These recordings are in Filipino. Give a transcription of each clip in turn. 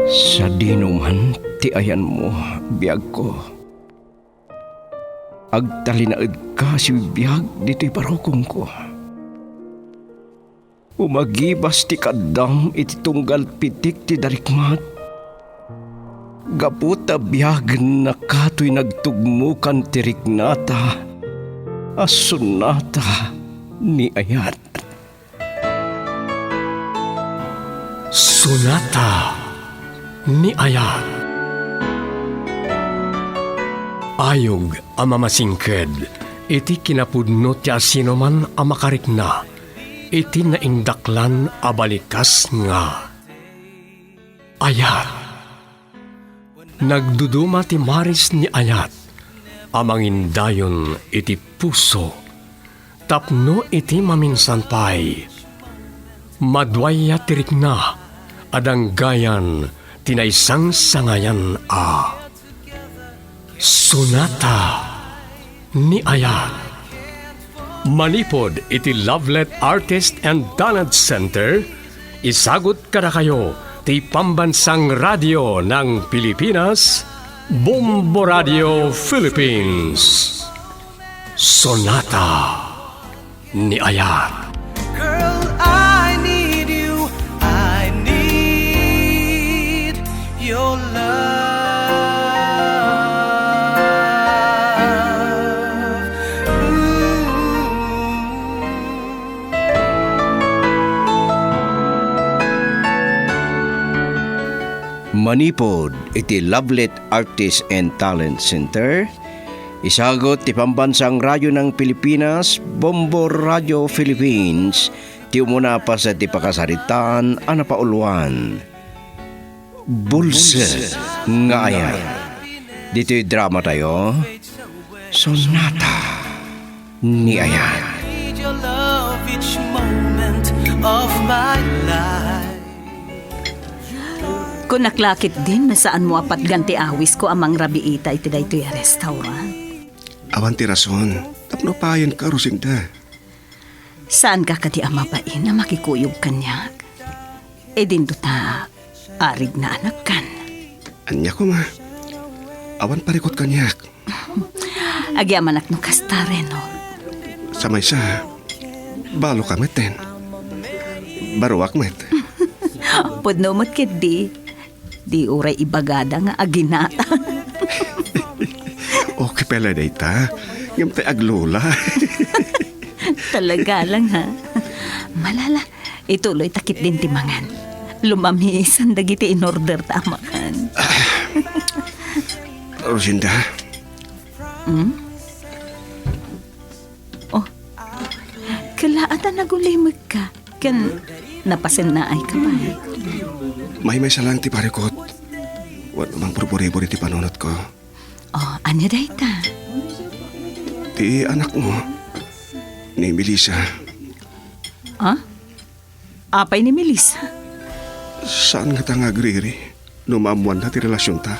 Sa dinuman ti ayan mo, biyag ko. Agtalinaed ka si biyag dito'y parokong ko. Umagibas ti kadam iti tunggal pitik ti darikmat. Gaputa biyag na kato'y nagtugmukan ti riknata, asunata ni ayat. Sonata ni Ayat. Ayog ang mamasingked, iti kinapudno ti asinoman ang makarikna, iti naindaklan a balikas nga. Ayat. Nagduduma ti maris ni Ayat, amangindayon iti puso, tapno iti maminsan pay. Madwaya tirik na, adang gayan, tinaysang sangayan a. Sonata ni Ayat. Manipod iti Lovelet Artist and Talent Center, isagot kada kayo ti Pambansang Radio ng Pilipinas, Bombo Radio Philippines. Sonata ni Ayat. Girl, I need you. I need your love. Manipod iti Lovelet Artist and Talent Center, isagot ti Pambansang Radyo ng Pilipinas, Bombo Radio Philippines, ti umuna pa sa ti pakasaritaan ana pauluan. Bulse nga ayan. Dito'y drama tayo, Sonata ni Ayan. I need your love each moment of my life. Kung naklakit din, nasaan mo apat ganti awis ko amang rabiita iti daytoy a restaurant. Awan ti rason, tapno payan ka Rosinda. Saan ka kati amabain na makikuyog kanyak? E din ta, arig na anak kan. Anya ko ma, awan parikot kanyak. Agyaman anak no kastare no. Samay sa, balo ka meten. Baruak met. Pudno mo't kedi, di uray ibagada nga aginata. Okay pala day ta, ngam tay aglula. Talaga lang ha. Malala, ituloy takit din timangan. Lumamisan dagiti in order tamakan. Rosinda, Oh, kalaatan nagulimag ka. Kan napasin na ay kamay. may salang ti parikot. Wan namang purpuri-puri ti panunot ko. Oh, anya day ta? Ti anak mo, ni Melissa. Ha? Apay ni Melissa? Saan nga ta nga agriri? Numamuan na ti relasyon ta.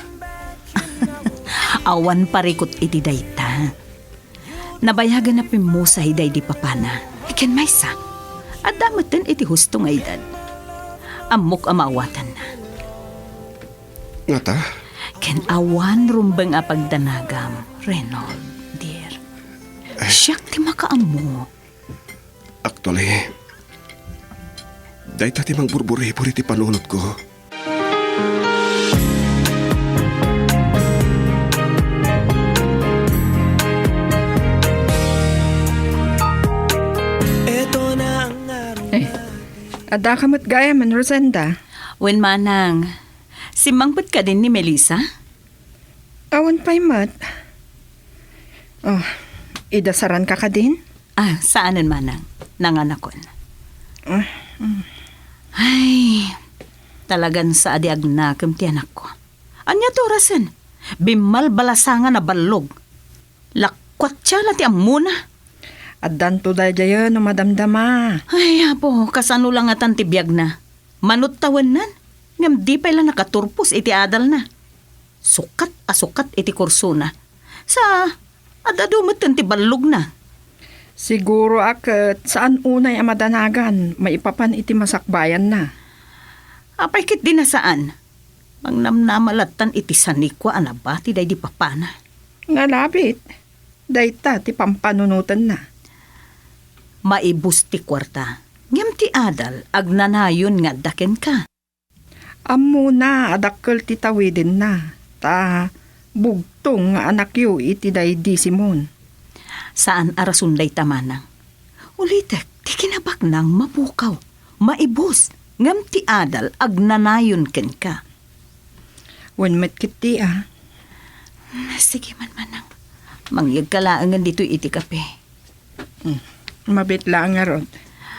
Awan parikot iti day ta. Nabayagan na pimusa hiday di papana. Ikan may sa. At damat din iti husto nga edad. Amok amawatan na. Nga ta? Ken awan rumbang apagdanagam, Reynold, dear. Siyak ti makaamo. Actually, day ta ti mang burburi-buri ti panunot ko. Ito na ang Ada ka mo't gaya man, Rosenda. Wen manang, simangpot ka din ni Melissa? Awan pa'y mat. Oh, idasaran ka din? Ah, saanan manang? Nanganakon. Ay, talagan sa adiag na ti anak ko. Anya to rasen? Bimal balasangan na balog. Lakwat siya na ti amuna. At danto da dyan no madamdama. Ay, apo, kasano lang atan ti biyag na. Manot tawan nan. Ngam di pa ilang nakaturpos iti adal na. Sukat iti kurso na. Sa adadumot ti balog na. Siguro akat saan unay ang madanagan, maipapan iti masakbayan na. Apay kit di na saan. Mangnamnamalatan iti sanikwa anabati day di papana. Nga labit. Dayta ti pampanunutan na. Maibus ti kwarta. Ngem ti adal agnanayon nga daken ka. Amo na adakkel ti tawidin na. Ta bugtong nga anak yu iti day di Simon. Saan arasun day tamanang? Ulitek, ti kinabak nang mapukaw. Maibus. Ngem ti adal agnanayon ken ka. Wen met kiti Sige man manang. Mangyag kalaangan dito iti kape. Mabit lang nga rod.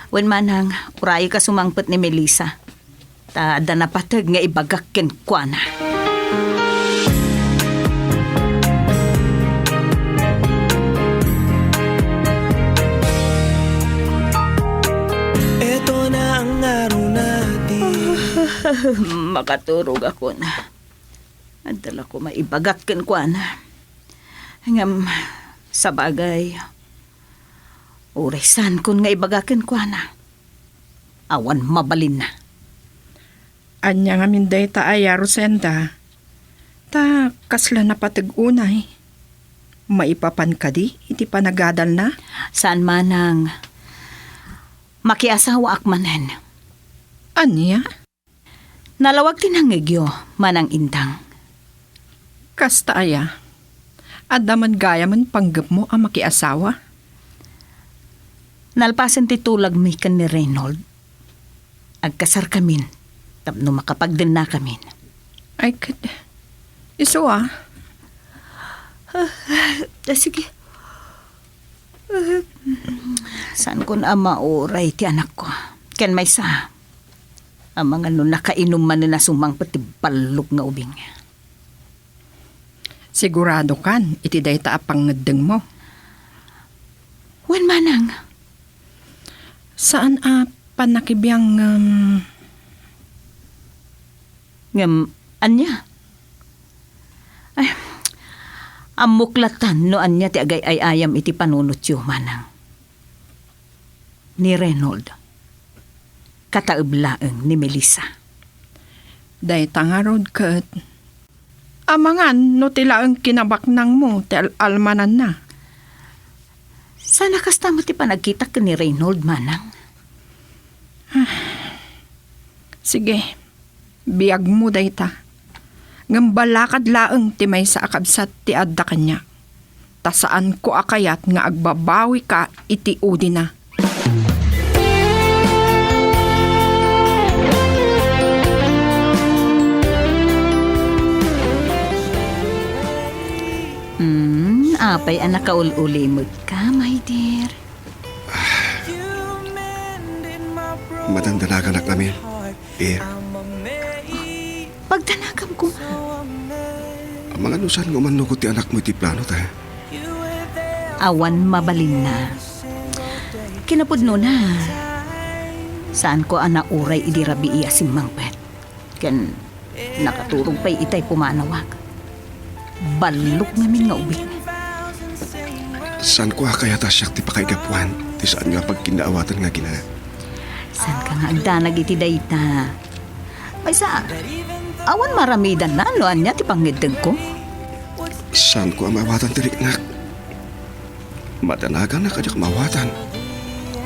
Wen manang, urayo ka sumangpet ni Melissa. Ta danapatag nga ibagak ken kuana. Ito na ang araw natin. Makaturog ako na. Adala ko maibagak ken kuana. Ngam sa bagay, urisan kun nga ibagaken kuana. Awan mabalin na. Anya nga minday ta aya Rosenda. Ta kasla na patag-unay. Maipapan ka di, iti panagadal na. Saan manang makiasawa akmanen. Anya? Nalawag tinangigyo manang intang. Kasta aya. Adaman gaya man panggap mo ang makiasawa. Nalpasan ti tulag mi kan ni Reynold. Agkasar kamin. Tapno makapagdin na kamin. Ay, iso Sige. Saan ko na mauray ti anak ko? Ken may sa. Ang mga nakainom man na sumang pati balog nga ubing. Sigurado kan, iti dayta apang ngedeng mo. Wen manang? Saan panakibiyang Ngam, anya? Ay, amuklatan no anya ti agay ay ayam iti panunot yu manang. Ni Reynold. Kataublaeng ni Melissa. dayta nga rod kat. Amangan no tila ang kinabaknang mo ti almanan na. Sana kasta mo ti panagkita ka ni Reynold manang. Sige, biyag mo dayta. Ngambalakad laeng ti may sa akabsat ti adda kanya. Ta saan ko akayat nga agbabawi ka iti udi na. Apay anak kaul-ulimod ka, my dear. Madandanagan anak namin. Pagdanagam ko. Ang mga nusan nga man ti anak mo iti plano tayo. Awan mabalin na. Kinapudno na. Saan ko ana uray idirabi iya simmangpet. Ken nakaturog pa'y itay pumanawag. Balok namin nga ubing. Saan ko kaya ta siyak ti pakaigapuan? Ti saan nga pagkinaawatan nga gina? Saan ka nga agdanag iti dayta? May sa, awan maramidan na anoan niya ti pangideng ko. Saan ko ang maawatan ti riknak? Madanagan na kadyak maawatan.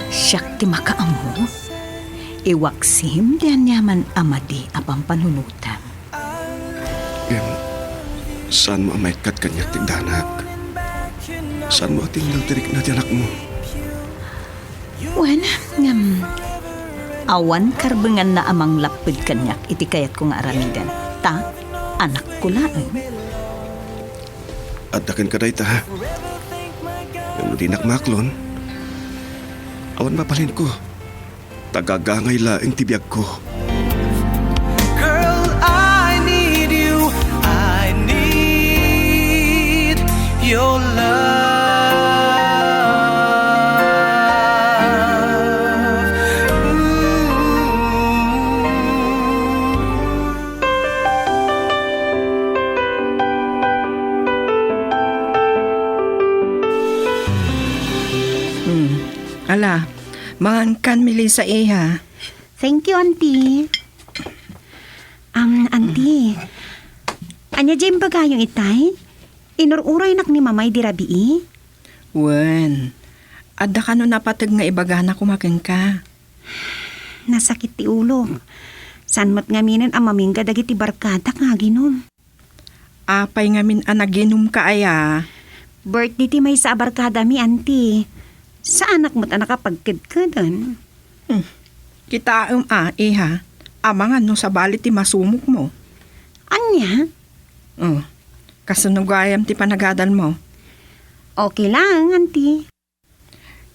Siyak ti makaamu. Iwaksim diyan yaman amadi apang panunutan. Saan mo ang maikat kanyak ti danak? Saan mo tinggal tirik na ti anak mo? Wen, awan karbengan na amang lapid kanyak iti kayat ko nga aramidan. Ta, anak ko laeng. Adakan ka dayta ha? Yung dinak maklon, awan mapalin ko. Tagagangay laing tibiyag ko. Girl, I need you. I need your love. Ala, maangkan Melissa ha. Thank you, Auntie. Auntie, Anya dyan bagayong itay? Inururay nak ni mamay di rabii? Wen, adda ka no napatag nga ibagana kumakin ka. Nasakit ti ulo. San mat ngaminan ang mamingga dagiti barkada nga ginom. Apay ngamin anaginom ka aya. Birthday ti may sa barkada mi, auntie. Sa anak mo't anak kapagkidkadan. Kita iha. Amangan no sa balit ti masumok mo. Anya? Oh, kasunugayam ti panagadan mo. Okay lang, auntie.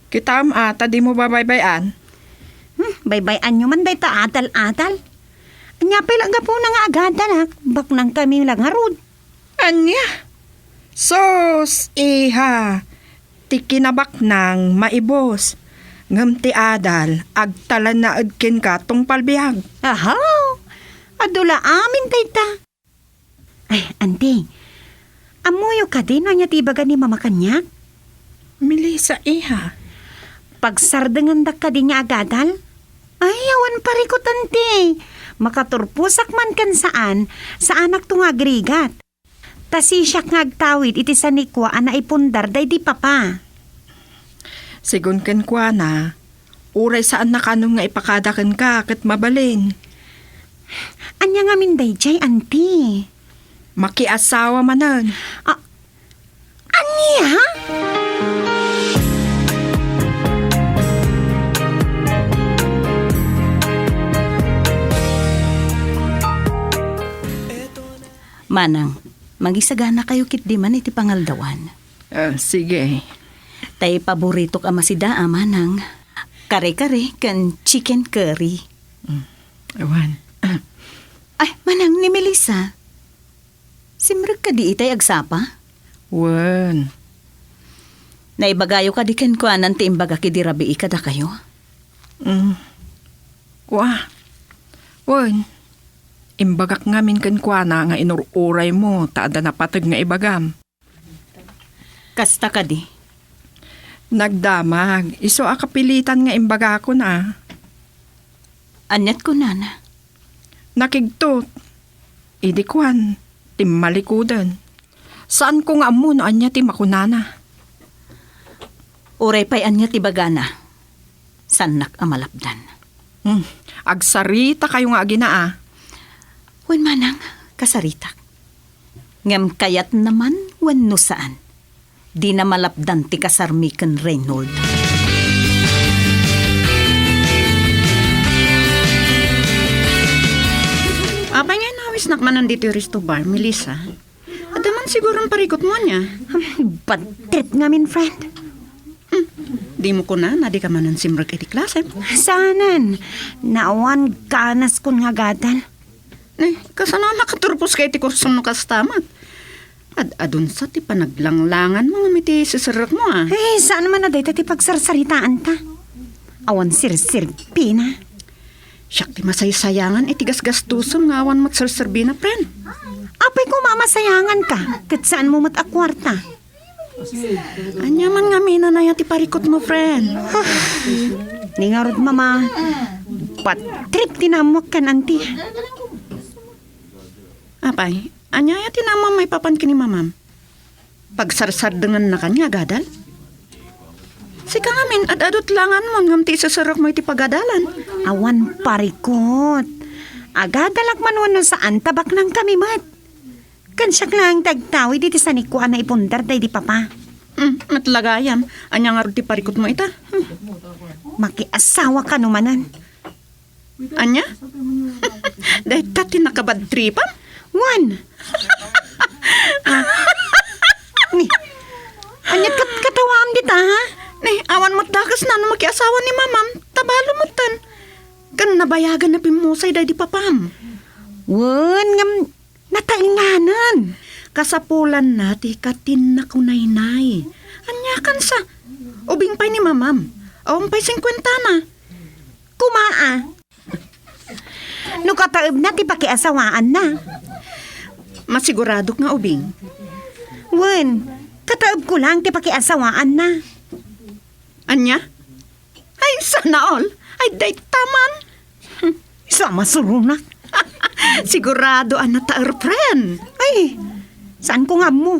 Kita ata di mo babaybayan. Bye-bye anyo man day ta atal-atal. Anya lang nga po na nga agadanak. Bak nang kami lang harod. Anya? Sos, iha. Ti kinabak nang maibos. Ngam ti adal, agtalan na adkin ka tong palbihag. Ahaw! Adula amin tayta. Ay, auntie. Amuyo ka din anya tibaga ni mama kanyak? Milisa, iha. Pagsardangan dak ka din nga agadal? Ay, awan parikot, auntie. Makaturpusak man kan saan, sa anak to nga agrigat. Tasi siya nga agtawid iti sanikwa ana ipundar day di papa. Sigun ken kwa na, uray saan na kanong nga ipakadakan ka kat mabalin. Anya nga min day jay, auntie. Makiasawa manan. Anya? Manang, magisagana kayo kit di man iti pangaldawan. Sige. Tay paborito ka masida, manang. Kare-kare kan chicken curry. Ewan. Ay, manang ni Melissa. Simrag ka di itay agsapa? Wen. Naibagayo ka di ken kuanan ti imbaga kidirabi ikada kayo? Kwa. Wen. Imbagak ngamin kan kwa na nga inururay mo, taada na patag nga ibagam. Kasta ka di. Nagdamag, iso akapilitan nga imbaga ko na. Anyat ko nana. Nakigtot. Idi kwan, timmalikudan. Saan ko nga mo no anya ti makunana? Uray pa'y anya ti bagana. Sanak amalapdan. Agsarita kayo nga aginaa. Wen manang, kasaritak. Ngam kayat naman, wen no saan. Di na malapdan ti kasarmiken Reynold. Apay nga nawis nakmanan dito yung resto bar, Melissa. Adaman siguro ang parikot mo niya. Bad trip ngamin, friend. Di mo ko na di ka manan simrag iti klase. Sanan, naawan ganas kun nga gadal. Kasana nakaturpos ka iti kursong no kastamat. Adun sa ti panaglangangan mga miti sisirak mo Eh, saan man na dito ti pagsarsaritaan ta? Awan sir-sirpi na. Siyak ti masaysayangan iti gasgastusom nga awan matsarsarbi na, friend. Apay ko mamasayangan ka, kat saan mo matakwarta? Anya man nga mina na ti parikot mo, friend. Ningarod mama, patrip tinamok ka nanti. Apay, anya ti namam may papan kini mamam. Pagsarsardangan na kanya, gadal? Sika ngamin, adadot langan mo ngam ti isasarak mo iti pagadalan. Awan parikot. Agadalag manuan no saan tabak ng kami mat. Kansyak lang tagtawi diti sa nikuan na ipundar day di papa. Matlagayam, anya nga ti parikot mo ita. Makiasawa ka numanan. Anya? Dahil tati nakabad tripam? One. Ni, anyat katawam dita ha? Awan mo't dakas na no makiasawa ni mamam. Tabalo mo tan. Kan nabayagan na pimusay day di papam. Wan, ngam, natainganan. Kasapulan na ti katin na kunay-nay. Anya kan sa ubing pay ni mamam. Awang pay 50 na. Kumaa. Nukataib na ti pakiasawaan na. Masigurado nga ubing. Wan, kataib ko lang ti pakiasawaan na. Anya? Ay, sana all. Ay, day taman. Sama surunak. Sigurado anata friend. Ay, Ay, saan ko nga mo?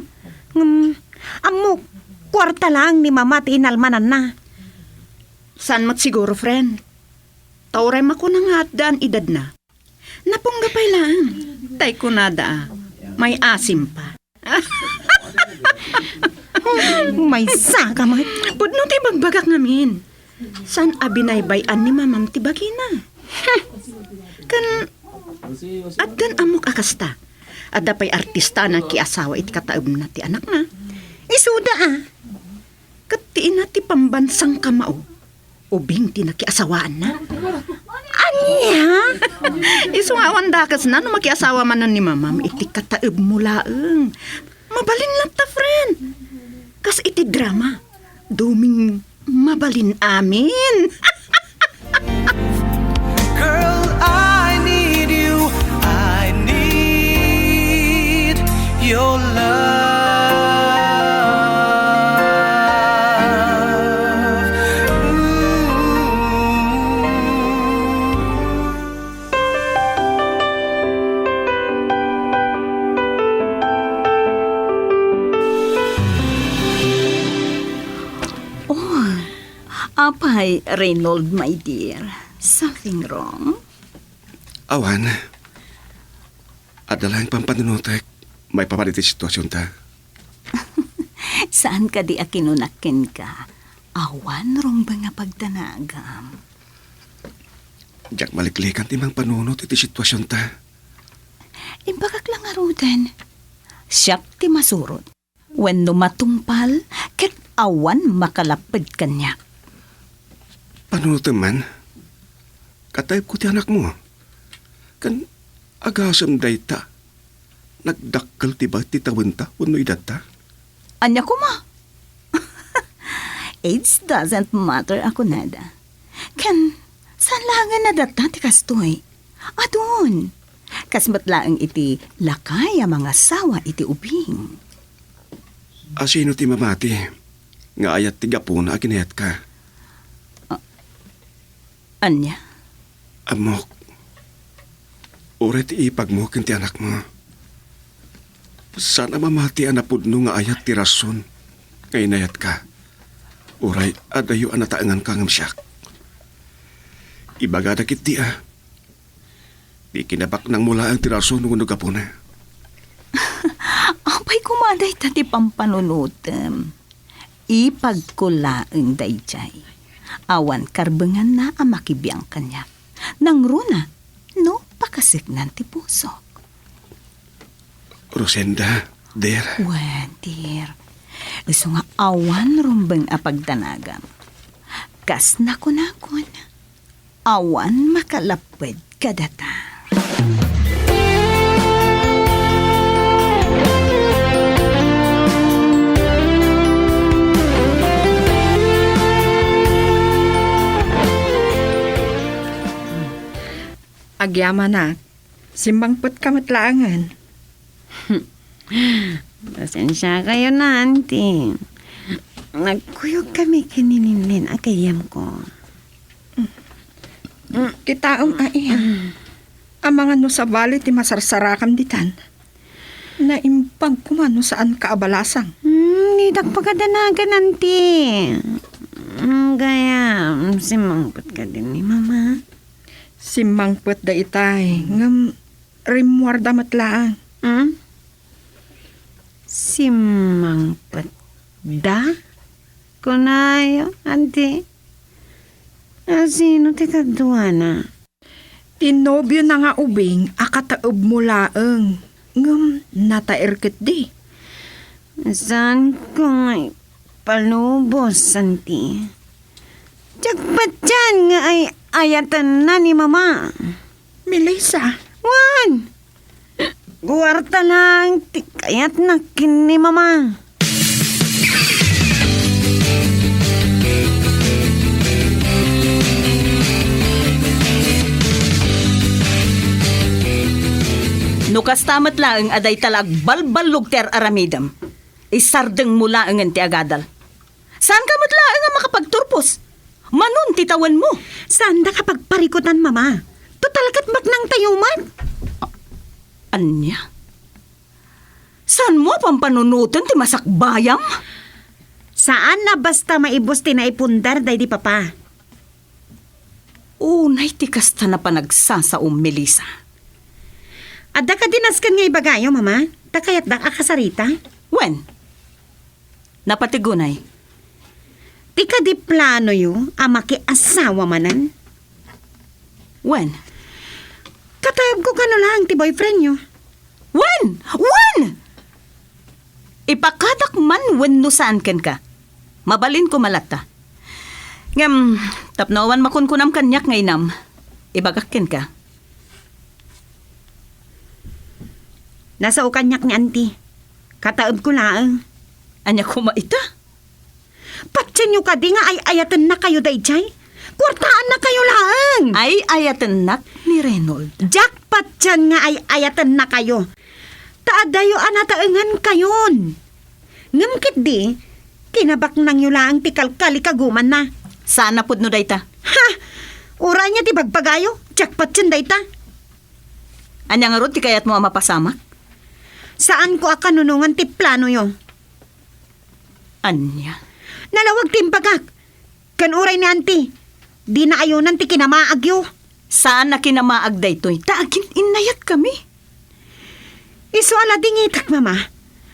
Amo, kwarta lang ni mama ti inalmanan na. San mat siguro, friend? Tauray mako na nga at daan edad na. Napunggapay lang. Tay ko nada. May asim pa. May saka mat. Pudno ti bagbagak ngamin. San abinaybayan ni mamam ti bagina? Kan at dan amok akasta. At dapay artista na kiasawa iti kataob na ti anak na. Isuda Kat ti ina ti pambansang kamao. Ubing ti nakiasawaan na. Anya? Isungawan dakas na no makiasawa man ni mamam iti kataob mo laeng. Mabalin lang ta, friend. Kas iti drama. Duming mabalin amin. Girl, I need you. I need your love. Apay, Reynold, my dear. Something wrong? Awan, adalang pampanunutek, may papaniti sitwasyon ta. Saan ka di akinunakin ka? Awan rong ba nga pagdanagam? Diyak maliklikan timang panunot iti sitwasyon ta. Imbagak lang arudan. Siyak ti masurot. When numatungpal, ket awan makalapid kanya. Panunot man, katayip ko ti anak mo. Kan agasam day ta. Nagdakkel ti ba ti tawin ta, wano edad ta? Anya ko ma? Age doesn't matter ako nada. Kan, saan langan na data ti kastoy? Adun. Kasmat laang iti lakay ang mga sawa iti ubing. Asino ti mamati, nga ayat ti gapuna akinayat ka. Anya? Amok, uret ipag mo kin ti anak mo. Sana mamati anapudno nga ayat ti rason, nga inayat ka. Uray, adayo anataangan ka ng siyak. Ibaga dakit di Di kinabak nang mula ang tirason ng gapuna. Apay kumaday tati pampanunutem. Ipagkulaeng dayjay. Awan karbengan na ang makibiyang kanya. Nang runa, no pakasignan ti pusok. Rosenda, der. Dear. Iso nga awan rumbeng apagdanagam. Kas nakon. Awan makalapwed kadata. Agyama na, simbangpot ka matlaangan. Pasensya kayo na, auntie. Nagkuyog kami kinininlin agayam ko. Kitaong ang mga no sa bali ti masarsarakam ditan. Naimpag kumano saan kaabalasang. Nidak pagkadanagan, auntie. Gaya, simangpot ka din ni mama. Simbangpot da itay, ngam rimwarda matlaang. Simangpot da? Kunayo, auntie. Sino ti kaduana? Tinobyo na nga ubing, akataob mo laeng. Ngam, natairkit di. Saan ko nga palubos, auntie? Tiyagpat dyan nga ay ayatan na ni mama. Melissa, Wan! Guwarta lang, tikayat na kin ni mama. Nukas tamat laeng aday talag balbalog ter aramidam. Isardeng mula ang ti agadal. Saan ka matlaeng nga makapagturpos? Manon titawan mo. Saan da kapag parikutan, mama? Total kat magnang tayuman. Anya? Saan mo pampanunutan ti masakbayam? Saan na basta maibos ti naipundar day di papa? Unay ti kasta na panagsasaom, Melissa. Adda ka dinaskan nga ibagayo, mama? Takayat da akasarita? When? Napatigunay. Ti ka di plano yu, ama ki asawa manan? When? Katayab ko kano lang ti boyfriend nyo. When? When? Ipakadak man when no saan ken ka. Mabalin ko malata. Ngam, tapnawan makunkunam kanyak ngay nam. Ibagak ken ka. Nasa ukanyak ni auntie. Kataob ko laang. Anya kumaita? Patsin nyo ka di nga ay ayatan na kayo dayjay. Kwartaan na kayo laang. Ay ayatan nak ni Reynold. Jackpot dyan nga ay ayatan na kayo. Taadayo anataengan kayon. Ngamkit di, kinabak nang yu laang ti kalkali kaguman na. Sana pud no dayta. Ha! Ura niya ti bagpagayo. Jackpot dyan dayta. Anya nga rod ti kayat mo ang mapasamak? Saan ko akanunungan ti plano yo? Anya? Nalawag timbagak. Kan uray ni auntie. Di na ayunan ti kinamaag yo. Saan na kinamaag daytoy? Taagin inayat kami. Iso ala dingitak, mama.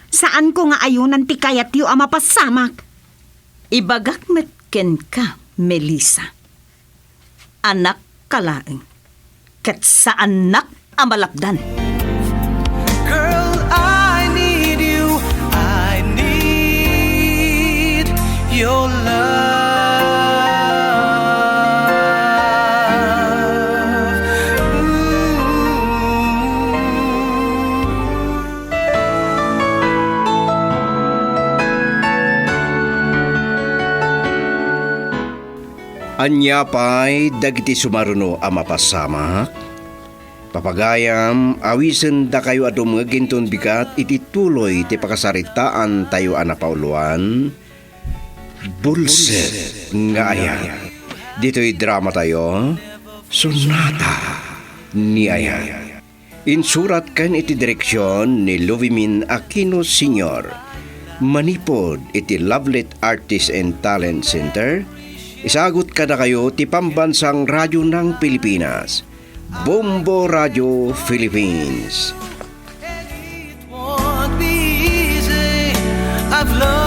Saan ko nga ayunan ti kayat yu ama pasamak? Ibagak metken ka, Melissa. Anak kalaeng. Kat sa anak amalapdan. Girl, I need you. I need your love. Anya pa'y dagiti sumaruno a mapasamak. Papagayam, awisen da kayo adum nga ginton bigat iti tuloy ti pakasaritaan tayo anapauluan. Bulset nga ayan. Dito'y drama tayo, Sonata ni Ayan. Insurat kan iti direksyon ni Luvimin Aquino Sr. Manipod iti Lovelet Artist and Talent Center. Isagot kada kayo ti pambansang radyo ng Pilipinas, Bombo Radio Philippines. Won't be easy. I've loved